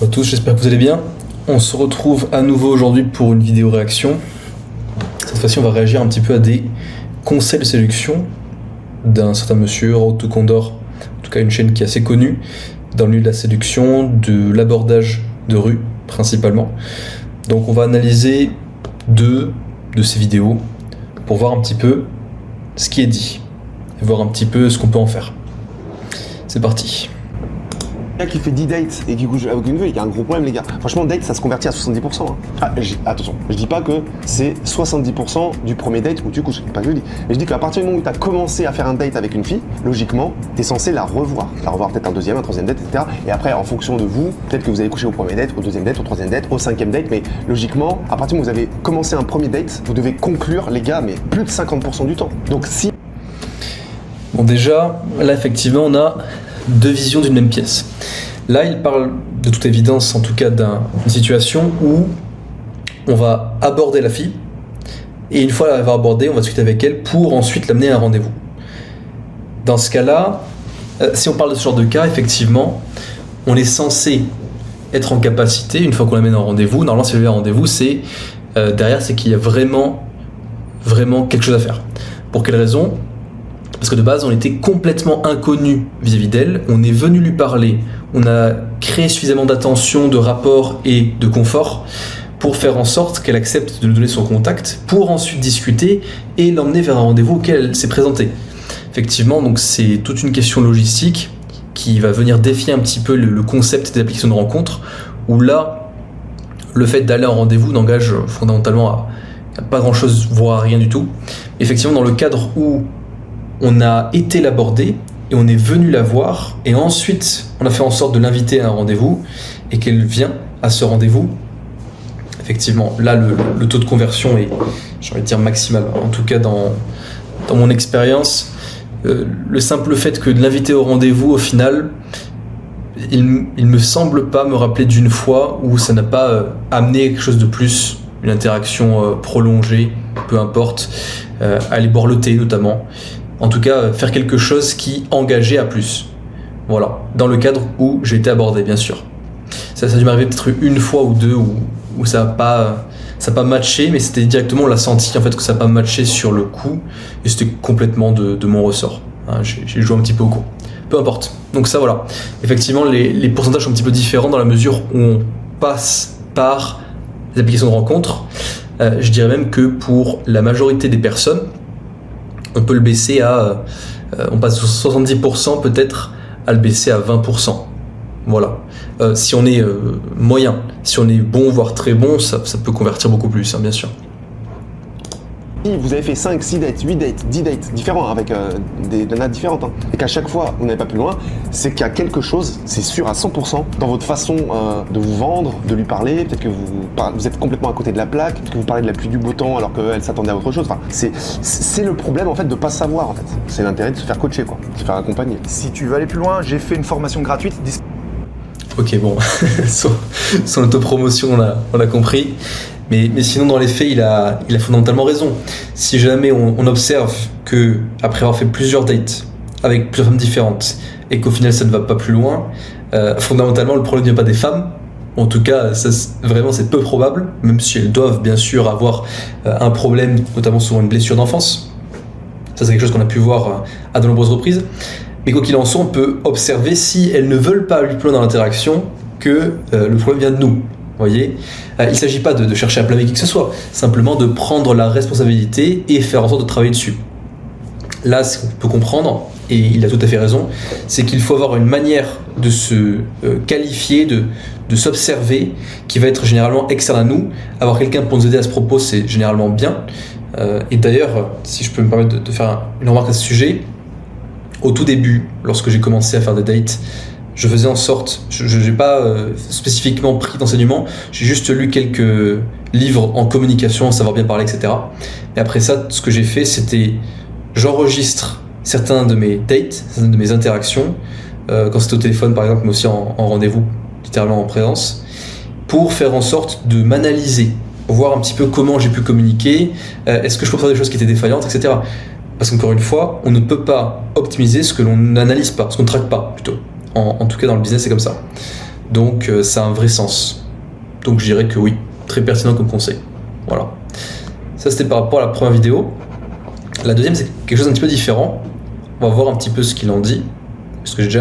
Bonjour à tous, j'espère que vous allez bien. On se retrouve à nouveau aujourd'hui pour une vidéo réaction. Cette fois-ci, on va réagir un petit peu à des conseils de séduction d'un certain monsieur, Road Condor, en tout cas une chaîne qui est assez connue dans le milieu de la séduction, de l'abordage de rue principalement. Donc on va analyser deux de ces vidéos pour voir un petit peu ce qui est dit et voir un petit peu ce qu'on peut en faire. C'est parti. Un gars qui fait 10 dates et qui couche avec une fille, il y a un gros problème les gars. Franchement, date ça se convertit à 70%. Hein. Attention, je dis pas que c'est 70% du premier date où tu couches, c'est pas ce que je dis. Mais je dis qu'à partir du moment où tu as commencé à faire un date avec une fille, logiquement, tu es censé la revoir. La revoir peut-être un deuxième, un troisième date, etc. Et après, en fonction de vous, peut-être que vous allez coucher au premier date, au deuxième date, au troisième date, au cinquième date. Mais logiquement, à partir du moment où vous avez commencé un premier date, vous devez conclure les gars, mais plus de 50% du temps. Donc si... Bon déjà, là effectivement, on a deux visions d'une même pièce. Là, il parle de toute évidence, en tout cas, d'une situation où on va aborder la fille et une fois l'avoir abordée, on va discuter avec elle pour ensuite l'amener à un rendez-vous. Dans ce cas-là, si on parle de ce genre de cas, effectivement, on est censé être en capacité, une fois qu'on l'amène à un rendez-vous, normalement, si elle a un rendez-vous, c'est derrière, c'est qu'il y a vraiment quelque chose à faire. Pour quelle raison ? Parce que de base, on était complètement inconnu vis-à-vis d'elle, on est venu lui parler, on a créé suffisamment d'attention, de rapport et de confort pour faire en sorte qu'elle accepte de nous donner son contact, pour ensuite discuter et l'emmener vers un rendez-vous auquel elle s'est présentée. Effectivement, donc c'est toute une question logistique qui va venir défier un petit peu le concept des applications de rencontre, où là, le fait d'aller en rendez-vous n'engage fondamentalement à pas grand-chose, voire à rien du tout. Effectivement, dans le cadre où on a été l'aborder et on est venu la voir et ensuite on a fait en sorte de l'inviter à un rendez-vous et qu'elle vient à ce rendez-vous. Effectivement, là le taux de conversion est, j'ai envie de dire, maximal. En tout cas dans mon expérience, le simple fait que de l'inviter au rendez-vous, au final, il me semble pas me rappeler d'une fois où ça n'a pas amené quelque chose de plus, une interaction prolongée, peu importe, aller boire le thé notamment. En tout cas, faire quelque chose qui engageait à plus. Voilà, dans le cadre où j'ai été abordé, bien sûr. Ça a dû m'arriver peut-être une fois ou deux où ça n'a pas matché, mais c'était directement, on l'a senti en fait que ça n'a pas matché sur le coup, et c'était complètement de mon ressort. Hein, j'ai joué un petit peu au con. Peu importe. Donc ça, voilà. Effectivement, les pourcentages sont un petit peu différents dans la mesure où on passe par les applications de rencontre. Je dirais même que pour la majorité des personnes, on peut le baisser à... on passe de 70% peut-être à le baisser à 20%. Voilà. Si on est moyen, si on est bon, voire très bon, ça peut convertir beaucoup plus, hein, bien sûr. Si vous avez fait 5, 6 dates, 8 dates, 10 dates différents avec des nanas différentes, hein, et qu'à chaque fois vous n'allez pas plus loin, c'est qu'il y a quelque chose, c'est sûr à 100%, dans votre façon de vous vendre, de lui parler. Peut-être que vous êtes complètement à côté de la plaque, peut-être que vous parlez de la pluie du beau temps alors qu'elle s'attendait à autre chose. Enfin, c'est le problème en fait de pas savoir en fait. C'est l'intérêt de se faire coacher, quoi, de se faire accompagner. Si tu veux aller plus loin, j'ai fait une formation gratuite. Ok, bon, son autopromotion, on a compris. Mais sinon, dans les faits, il a fondamentalement raison. Si jamais on observe que, après avoir fait plusieurs dates avec plusieurs femmes différentes et qu'au final ça ne va pas plus loin, fondamentalement le problème ne vient pas des femmes. En tout cas, vraiment c'est peu probable, même si elles doivent bien sûr avoir un problème, notamment souvent une blessure d'enfance. Ça, c'est quelque chose qu'on a pu voir à de nombreuses reprises. Mais quoi qu'il en soit, on peut observer, si elles ne veulent pas aller plus loin dans l'interaction, que le problème vient de nous. Vous voyez, il ne s'agit pas de chercher à blâmer qui que ce soit, simplement de prendre la responsabilité et faire en sorte de travailler dessus. Là, ce qu'on peut comprendre, et il a tout à fait raison, c'est qu'il faut avoir une manière de se qualifier, de s'observer, qui va être généralement externe à nous. Avoir quelqu'un pour nous aider à ce propos, c'est généralement bien. Et d'ailleurs, si je peux me permettre de faire une remarque à ce sujet, au tout début, lorsque j'ai commencé à faire des dates, je faisais en sorte, je n'ai pas spécifiquement pris d'enseignement, j'ai juste lu quelques livres en communication, savoir bien parler, etc. Et après ça, ce que j'ai fait, c'était j'enregistre certains de mes dates, certaines de mes interactions, quand c'était au téléphone par exemple, mais aussi en rendez-vous, littéralement en présence, pour faire en sorte de m'analyser, pour voir un petit peu comment j'ai pu communiquer, est-ce que je peux faire des choses qui étaient défaillantes, etc. Parce qu'encore une fois, on ne peut pas optimiser ce que l'on n'analyse pas, ce qu'on ne traque pas plutôt. En tout cas, dans le business, c'est comme ça. Donc ça a un vrai sens. Donc je dirais que oui, très pertinent comme conseil. Voilà. Ça c'était par rapport à la première vidéo. La deuxième c'est quelque chose d'un petit peu différent. On va voir un petit peu ce qu'il en dit. Parce que j'ai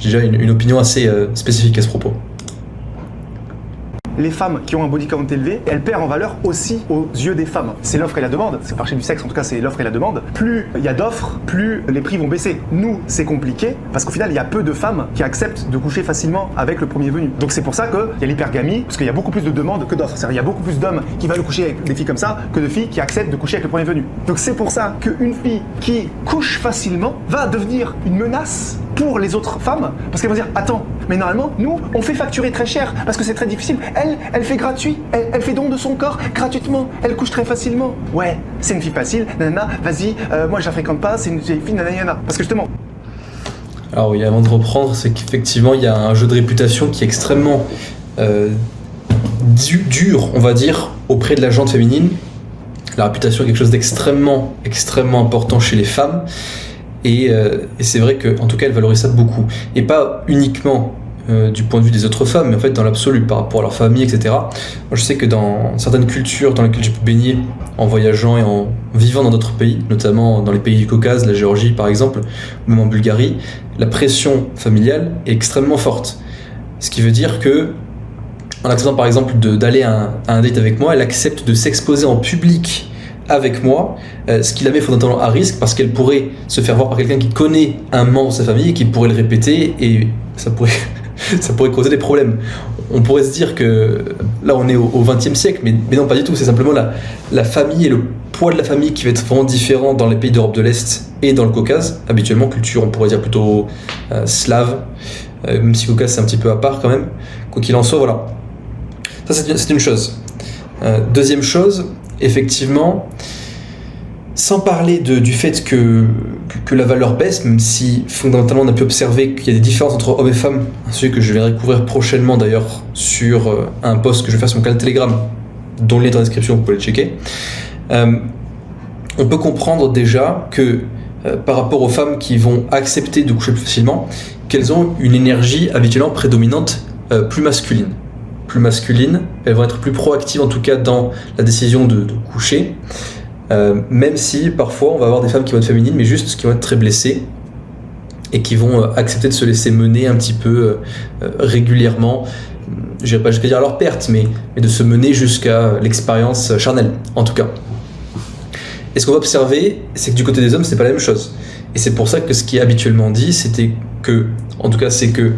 déjà une opinion assez spécifique à ce propos. Les femmes qui ont un body count élevé, elles perdent en valeur aussi aux yeux des femmes. C'est l'offre et la demande, c'est le marché du sexe, en tout cas c'est l'offre et la demande. Plus il y a d'offres, plus les prix vont baisser. Nous, c'est compliqué, parce qu'au final, il y a peu de femmes qui acceptent de coucher facilement avec le premier venu. Donc c'est pour ça qu'il y a l'hypergamie, parce qu'il y a beaucoup plus de demandes que d'offres. C'est-à-dire il y a beaucoup plus d'hommes qui veulent coucher avec des filles comme ça, que de filles qui acceptent de coucher avec le premier venu. Donc c'est pour ça qu'une fille qui couche facilement va devenir une menace pour les autres femmes, parce qu'elles vont dire, attends, mais normalement, nous, on fait facturer très cher, parce que c'est très difficile. Elle fait gratuit, elle fait don de son corps gratuitement, elle couche très facilement. Ouais, c'est une fille facile, nanana, vas-y, moi je la fréquente pas, c'est une vieille fille, nanana. Parce que justement... Alors oui, avant de reprendre, c'est qu'effectivement, il y a un jeu de réputation qui est extrêmement dur, on va dire, auprès de la gente féminine. La réputation est quelque chose d'extrêmement, extrêmement important chez les femmes. Et c'est vrai qu'en tout cas, elles valorisent ça beaucoup. Et pas uniquement du point de vue des autres femmes, mais en fait dans l'absolu, par rapport à leur famille, etc. Moi, je sais que dans certaines cultures dans lesquelles j'ai pu baigner en voyageant et en vivant dans d'autres pays, notamment dans les pays du Caucase, la Géorgie par exemple, ou même en Bulgarie, la pression familiale est extrêmement forte. Ce qui veut dire que, en acceptant par exemple d'aller à un date avec moi, elle accepte de s'exposer en public avec moi, ce qui la met fondamentalement à risque parce qu'elle pourrait se faire voir par quelqu'un qui connaît un membre de sa famille et qui pourrait le répéter et ça pourrait causer des problèmes. On pourrait se dire que là on est au XXe siècle, mais non pas du tout, c'est simplement la famille et le poids de la famille qui va être vraiment différent dans les pays d'Europe de l'Est et dans le Caucase, habituellement culture on pourrait dire plutôt slave, même si le Caucase c'est un petit peu à part quand même, quoi qu'il en soit, voilà. Ça c'est une chose. Deuxième chose, effectivement, sans parler du fait que la valeur baisse, même si fondamentalement on a pu observer qu'il y a des différences entre hommes et femmes, un sujet que je vais découvrir prochainement d'ailleurs sur un post que je vais faire sur mon canal Telegram, dont le lien est dans la description, vous pouvez le checker. On peut comprendre déjà que par rapport aux femmes qui vont accepter de coucher plus facilement, qu'elles ont une énergie habituellement prédominante plus masculine. Elles vont être plus proactives en tout cas dans la décision de coucher, même si parfois on va avoir des femmes qui vont être féminines mais juste qui vont être très blessées et qui vont accepter de se laisser mener un petit peu régulièrement, je dirais pas jusqu'à dire à leur perte, mais de se mener jusqu'à l'expérience charnelle en tout cas. Et ce qu'on va observer, c'est que du côté des hommes c'est pas la même chose, et c'est pour ça que ce qui est habituellement dit c'est que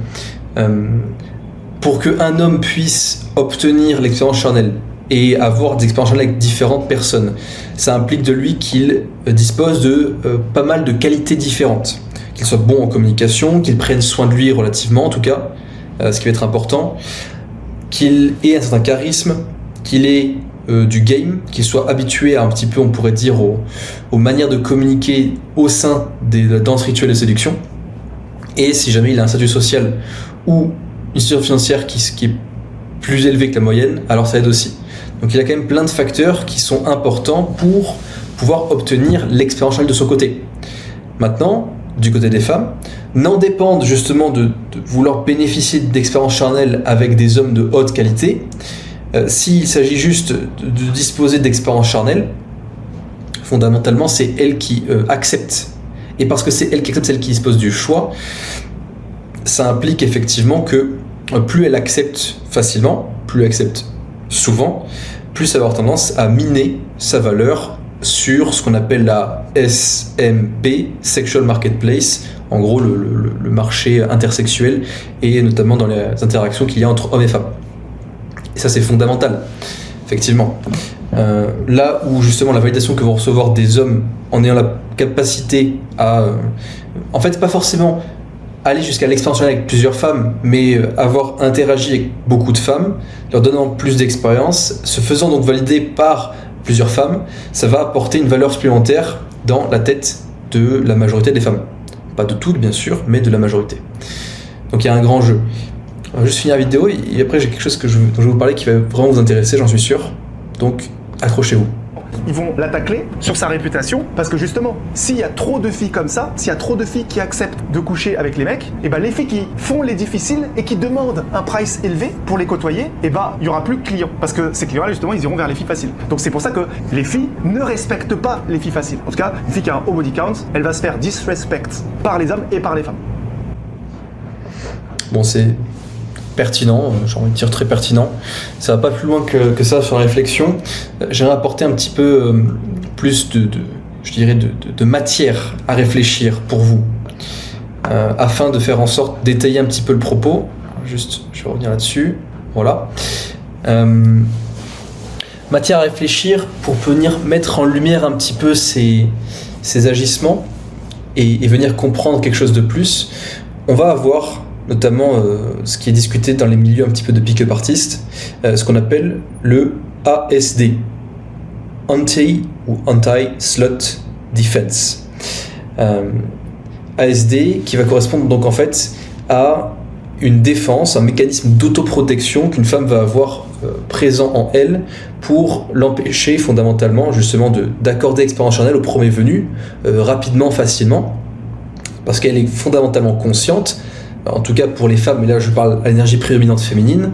pour qu'un homme puisse obtenir l'expérience charnelle et avoir des expériences charnelles avec différentes personnes, ça implique de lui qu'il dispose de pas mal de qualités différentes. Qu'il soit bon en communication, qu'il prenne soin de lui relativement en tout cas, ce qui va être important, qu'il ait un certain charisme, qu'il ait du game, qu'il soit habitué à un petit peu, on pourrait dire, aux manières de communiquer au sein des danses rituelles de séduction, et si jamais il a un statut social ou une situation financière qui est plus élevée que la moyenne, alors ça aide aussi. Donc il y a quand même plein de facteurs qui sont importants pour pouvoir obtenir l'expérience charnelle de son côté. Maintenant, du côté des femmes, n'en dépendent justement de vouloir bénéficier d'expériences charnelles avec des hommes de haute qualité. S'il s'agit juste de disposer d'expériences charnelles, fondamentalement c'est elle qui accepte. Et parce que c'est elle qui accepte, c'est elle qui dispose du choix, ça implique effectivement que plus elle accepte facilement, plus elle accepte souvent, plus ça va avoir tendance à miner sa valeur sur ce qu'on appelle la SMP, Sexual Marketplace, en gros le marché intersexuel et notamment dans les interactions qu'il y a entre hommes et femmes. Et ça c'est fondamental, effectivement. Là où justement la validation que vont recevoir des hommes en ayant la capacité à... en fait pas forcément aller jusqu'à l'expérience avec plusieurs femmes, mais avoir interagi avec beaucoup de femmes, leur donnant plus d'expérience, se faisant donc valider par plusieurs femmes, ça va apporter une valeur supplémentaire dans la tête de la majorité des femmes. Pas de toutes bien sûr, mais de la majorité. Donc il y a un grand jeu. On va juste finir la vidéo et après j'ai quelque chose dont je vais vous parler qui va vraiment vous intéresser, j'en suis sûr. Donc accrochez-vous. ils vont l'attaquer sur sa réputation, parce que justement, s'il y a trop de filles comme ça, s'il y a trop de filles qui acceptent de coucher avec les mecs, et ben les filles qui font les difficiles et qui demandent un price élevé pour les côtoyer, et ben il y aura plus de clients, parce que ces clients-là justement, ils iront vers les filles faciles. Donc c'est pour ça que les filles ne respectent pas les filles faciles. En tout cas, une fille qui a un haut body count, elle va se faire disrespect par les hommes et par les femmes. Bon, c'est pertinent, j'ai envie de dire très pertinent. Ça va pas plus loin que ça sur la réflexion. J'aimerais apporter un petit peu plus de matière à réfléchir pour vous, afin de faire en sorte d'étayer un petit peu le propos. Juste, je vais revenir là-dessus. Voilà. Matière à réfléchir pour venir mettre en lumière un petit peu ces agissements et venir comprendre quelque chose de plus. On va avoir notamment ce qui est discuté dans les milieux un petit peu de pick-up artistes, ce qu'on appelle le ASD, Anti ou Anti-Slut Defense. ASD qui va correspondre donc en fait à une défense, un mécanisme d'autoprotection qu'une femme va avoir présent en elle pour l'empêcher fondamentalement justement d'accorder l'expérience charnelle au premier venu rapidement, facilement, parce qu'elle est fondamentalement consciente, en tout cas pour les femmes, mais là je parle à l'énergie prédominante féminine,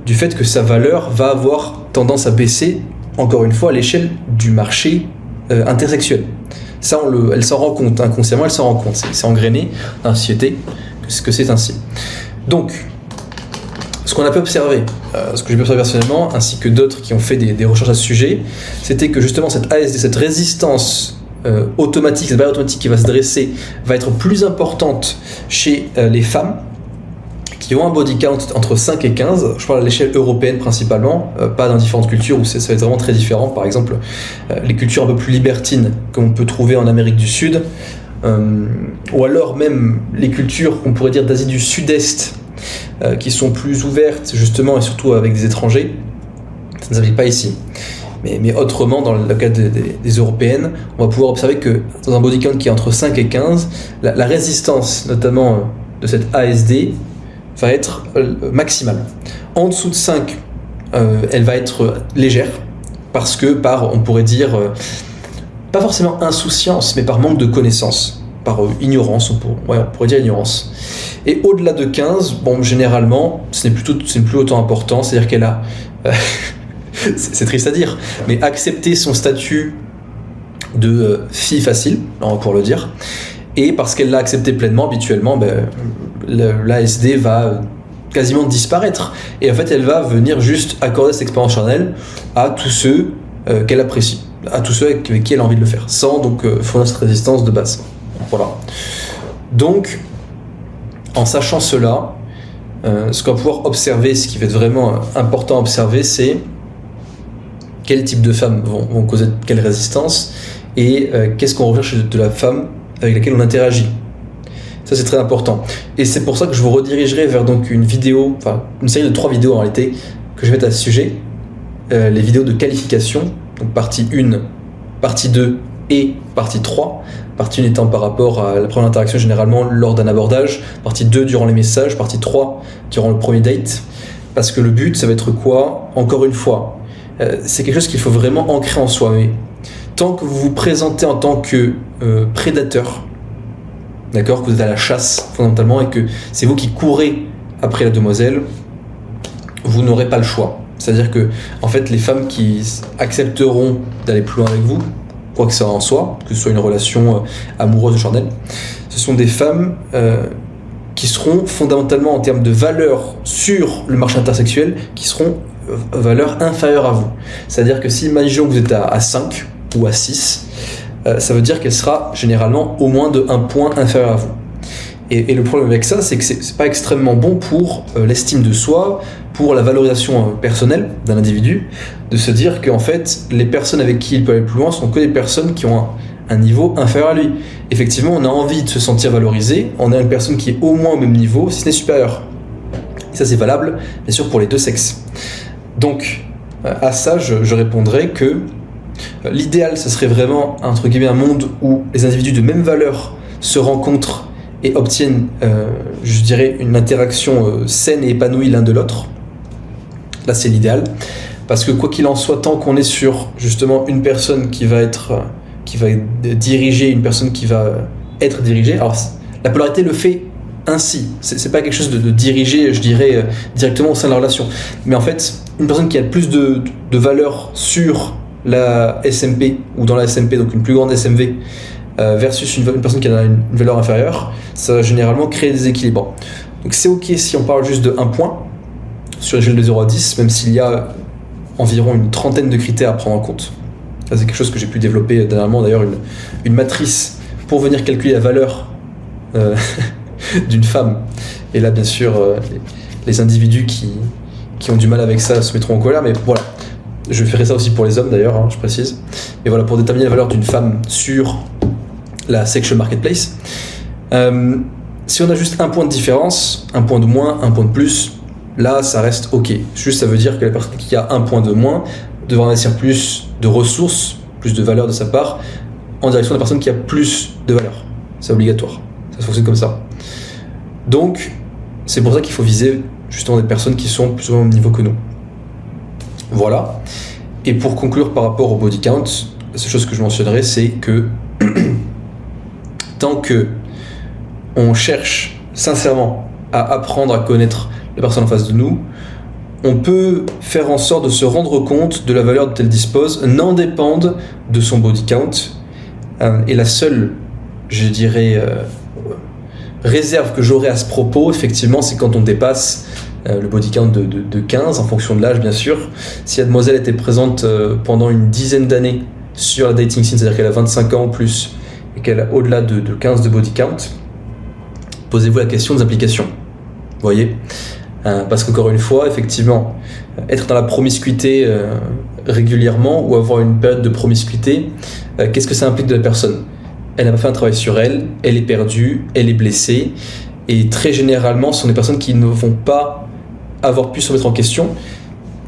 du fait que sa valeur va avoir tendance à baisser, encore une fois, à l'échelle du marché intersexuel. Ça, elle s'en rend compte, inconsciemment elle s'en rend compte, c'est engrainé dans la société que c'est ainsi. Donc, ce qu'on a pu observer, ce que j'ai pu observer personnellement, ainsi que d'autres qui ont fait des recherches à ce sujet, c'était que justement cette ASD, cette résistance automatique, cette barrière automatique qui va se dresser, va être plus importante chez les femmes qui ont un body count entre 5 et 15, je parle à l'échelle européenne principalement, pas dans différentes cultures où ça va être vraiment très différent. Par exemple, les cultures un peu plus libertines qu'on peut trouver en Amérique du Sud, ou alors même les cultures qu'on pourrait dire d'Asie du Sud-Est, qui sont plus ouvertes justement et surtout avec des étrangers, ça ne s'applique pas ici. Mais autrement, dans le cas des européennes, on va pouvoir observer que dans un body count qui est entre 5 et 15, la résistance notamment de cette ASD va être maximale. En dessous de 5, elle va être légère, parce que on pourrait dire, pas forcément insouciance, mais par manque de connaissance, par ignorance, on pourrait dire ignorance. Et au-delà de 15, bon, généralement, ce n'est plus autant important, c'est-à-dire qu'elle a... c'est triste à dire, mais accepter son statut de fille facile, pour le dire, et parce qu'elle l'a accepté pleinement, habituellement, l'ASD va quasiment disparaître. Et en fait, elle va venir juste accorder cette expérience charnelle à tous ceux qu'elle apprécie, à tous ceux avec qui elle a envie de le faire, sans donc fournir cette résistance de base. Voilà. Donc, en sachant cela, ce qu'on va pouvoir observer, ce qui va être vraiment important à observer, c'est quel type de femmes vont causer quelle résistance et qu'est-ce qu'on recherche de la femme avec laquelle on interagit. Ça, c'est très important. Et c'est pour ça que je vous redirigerai vers donc une série de 3 vidéos en réalité que je vais mettre à ce sujet. Les vidéos de qualification, donc partie 1, partie 2 et partie 3. Partie 1 étant par rapport à la première interaction généralement lors d'un abordage, partie 2 durant les messages, partie 3 durant le premier date. Parce que le but, ça va être quoi ? Encore une fois, c'est quelque chose qu'il faut vraiment ancrer en soi. Mais tant que vous vous présentez en tant que prédateur, d'accord, que vous êtes à la chasse fondamentalement et que c'est vous qui courez après la demoiselle, vous n'aurez pas le choix. C'est-à-dire que en fait, les femmes qui accepteront d'aller plus loin avec vous, quoi que ça en soit, que ce soit une relation amoureuse ou charnelle, ce sont des femmes qui seront fondamentalement en termes de valeur sur le marché intersexuel, qui seront valeur inférieure à vous. C'est-à-dire que si, imaginons que vous êtes à 5 ou à 6, ça veut dire qu'elle sera généralement au moins de 1 point inférieure à vous. Et le problème avec ça, c'est que c'est pas extrêmement bon pour l'estime de soi, pour la valorisation personnelle d'un individu, de se dire qu'en fait, les personnes avec qui il peut aller plus loin sont que des personnes qui ont un niveau inférieur à lui. Effectivement, on a envie de se sentir valorisé, on a une personne qui est au moins au même niveau, si ce n'est supérieur. Et ça, c'est valable, bien sûr, pour les deux sexes. Donc, à ça, je répondrai que l'idéal, ce serait vraiment, entre guillemets, un monde où les individus de même valeur se rencontrent et obtiennent, je dirais, une interaction saine et épanouie l'un de l'autre. Là, c'est l'idéal. Parce que quoi qu'il en soit, tant qu'on est sur justement une personne qui va diriger, une personne qui va être dirigée, alors la polarité le fait ainsi. C'est pas quelque chose de dirigé, je dirais, directement au sein de la relation. Mais en fait, une personne qui a le plus de valeur sur la SMP ou dans la SMP, donc une plus grande SMV, versus une personne qui a une valeur inférieure, ça va généralement créer des équilibres. Donc c'est ok si on parle juste de 1 point sur l'échelle de 0 à 10, même s'il y a environ une trentaine de critères à prendre en compte. Ça, c'est quelque chose que j'ai pu développer dernièrement, d'ailleurs une matrice pour venir calculer la valeur d'une femme. Et là, bien sûr, les individus qui ont du mal avec ça se mettront en colère, mais voilà. Je ferai ça aussi pour les hommes d'ailleurs, hein, je précise. Et voilà, pour déterminer la valeur d'une femme sur la sexual marketplace, si on a juste 1 point de différence, 1 point de moins, 1 point de plus, là ça reste ok. Juste ça veut dire que la personne qui a 1 point de moins devra investir plus de ressources, plus de valeur de sa part, en direction de la personne qui a plus de valeur. C'est obligatoire. Ça fonctionne comme ça. Donc, c'est pour ça qu'il faut viser justement des personnes qui sont plus ou moins au même niveau que nous. Voilà. Et pour conclure par rapport au body count, la seule chose que je mentionnerai, c'est que tant que on cherche sincèrement à apprendre à connaître la personne en face de nous, on peut faire en sorte de se rendre compte de la valeur dont elle dispose, n'en dépendent de son body count. Et la seule, je dirais, réserve que j'aurais à ce propos, effectivement, c'est quand on dépasse le body count de 15, en fonction de l'âge bien sûr. Si la demoiselle était présente pendant une dizaine d'années sur la dating scene, c'est-à-dire qu'elle a 25 ans ou plus, et qu'elle a au-delà de 15 de body count, posez-vous la question des implications. Vous voyez, parce qu'encore une fois, effectivement, être dans la promiscuité régulièrement ou avoir une période de promiscuité, qu'est-ce que ça implique de la personne ? Elle n'a pas fait un travail sur elle, elle est perdue, elle est blessée, et très généralement, ce sont des personnes qui ne vont pas avoir pu se remettre en question,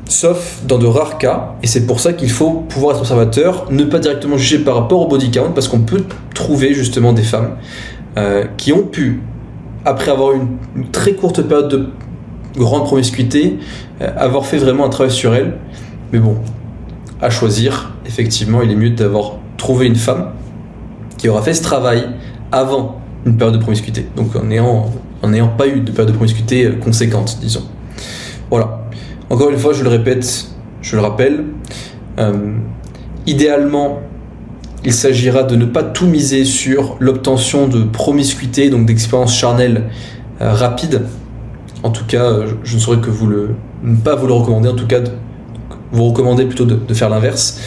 sauf dans de rares cas, et c'est pour ça qu'il faut pouvoir être observateur, ne pas directement juger par rapport au body count, parce qu'on peut trouver justement des femmes qui ont pu, après avoir eu une très courte période de grande promiscuité, avoir fait vraiment un travail sur elle. Mais bon, à choisir, effectivement, il est mieux d'avoir trouvé une femme qui aura fait ce travail avant une période de promiscuité, donc en n'ayant pas eu de période de promiscuité conséquente, disons. Voilà. Encore une fois, je le répète, je le rappelle, idéalement, il s'agira de ne pas tout miser sur l'obtention de promiscuité, donc d'expérience charnelle rapide. En tout cas, je ne saurais que ne pas vous le recommander, en tout cas, vous recommander plutôt de faire l'inverse,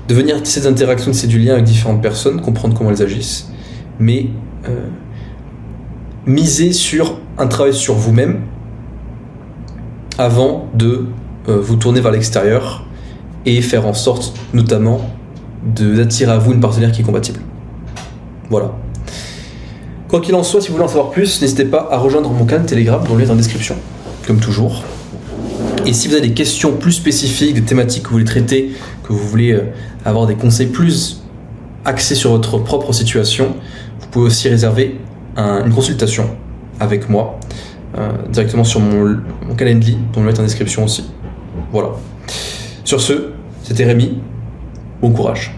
de venir tisser des interactions, tisser du lien avec différentes personnes, comprendre comment elles agissent, mais miser sur un travail sur vous-même avant de vous tourner vers l'extérieur et faire en sorte notamment d'attirer à vous une partenaire qui est compatible. Voilà. Quoi qu'il en soit, si vous voulez en savoir plus, n'hésitez pas à rejoindre mon canal Telegram dont le lien est dans la description, comme toujours. Et si vous avez des questions plus spécifiques, des thématiques que vous voulez traiter, que vous voulez avoir des conseils plus axés sur votre propre situation, vous pouvez aussi réserver une consultation avec moi directement sur mon Calendly dont le lien est en description aussi. Voilà. Sur ce, c'était Rémi. Bon courage.